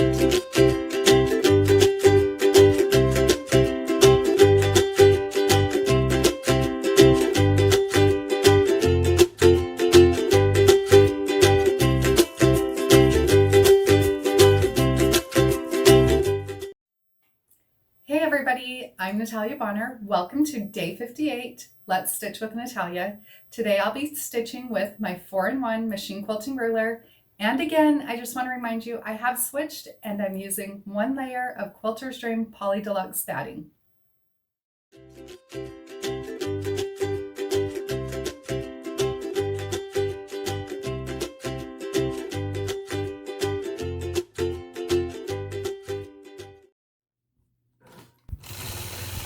Hey everybody, I'm Natalia Bonner. Welcome to day 58, Let's Stitch with Natalia. Today I'll be stitching with my 4-in-1 machine quilting ruler. And again, I just want to remind you, I have switched and I'm using 1 layer of Quilter's Dream Poly Deluxe batting.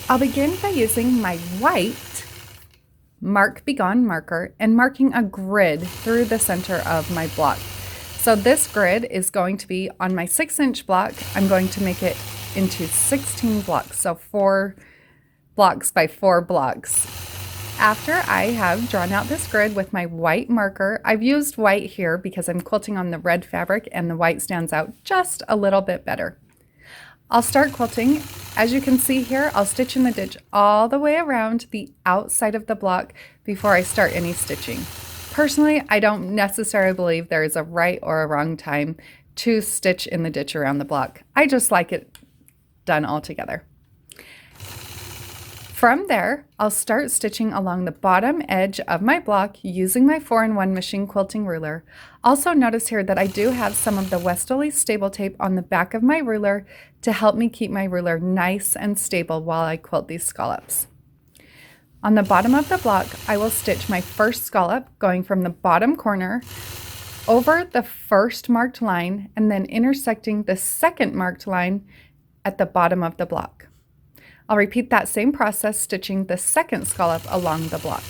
I'll begin by using my white Mark Begone marker and marking a grid through the center of my block. So this grid is going to be on my 6-inch block. I'm going to make it into 16 blocks, so 4 blocks by 4 blocks. After I have drawn out this grid with my white marker, I've used white here because I'm quilting on the red fabric and the white stands out just a little bit better. I'll start quilting. As you can see here, I'll stitch in the ditch all the way around the outside of the block before I start any stitching. Personally, I don't necessarily believe there is a right or a wrong time to stitch in the ditch around the block. I just like it done all together. From there, I'll start stitching along the bottom edge of my block using my 4-in-1 machine quilting ruler. Also notice here that I do have some of the Westerly stable tape on the back of my ruler to help me keep my ruler nice and stable while I quilt these scallops. On the bottom of the block, I will stitch my first scallop going from the bottom corner over the first marked line and then intersecting the second marked line at the bottom of the block. I'll repeat that same process, stitching the second scallop along the block.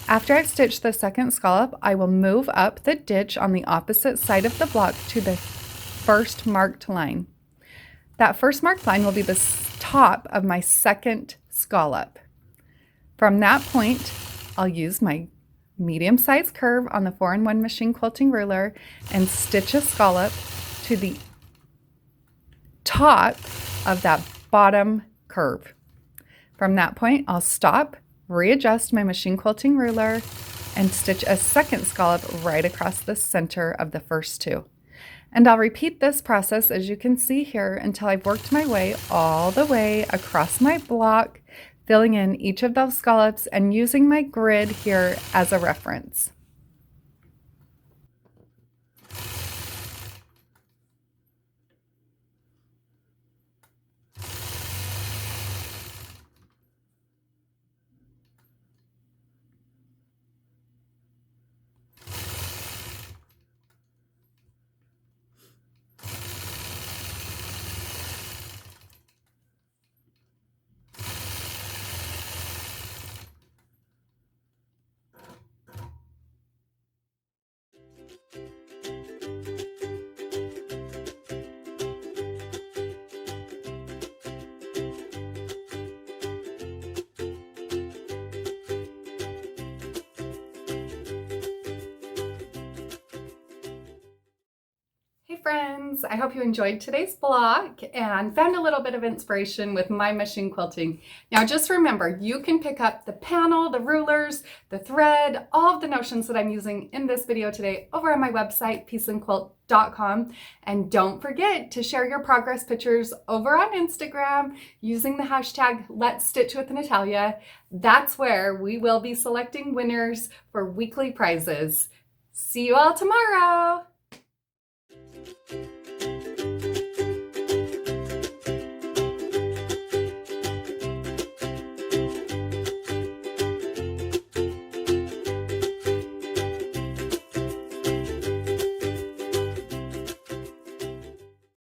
After I've stitched the second scallop, I will move up the ditch on the opposite side of the block to the first marked line. That first marked line will be the top of my second scallop. From that point, I'll use my medium-sized curve on the 4-in-1 machine quilting ruler and stitch a scallop to the top of that bottom curve. From that point, I'll stop, readjust my machine quilting ruler, and stitch a second scallop right across the center of the first 2. And I'll repeat this process, as you can see here, until I've worked my way all the way across my block, filling in each of those scallops and using my grid here as a reference. Hey friends, I hope you enjoyed today's block and found a little bit of inspiration with my machine quilting. Now just remember, you can pick up the panel, the rulers, the thread, all of the notions that I'm using in this video today over on my website, peaceandquilt.com. And don't forget to share your progress pictures over on Instagram using the hashtag Let's Stitch with Natalia. That's where we will be selecting winners for weekly prizes. See you all tomorrow.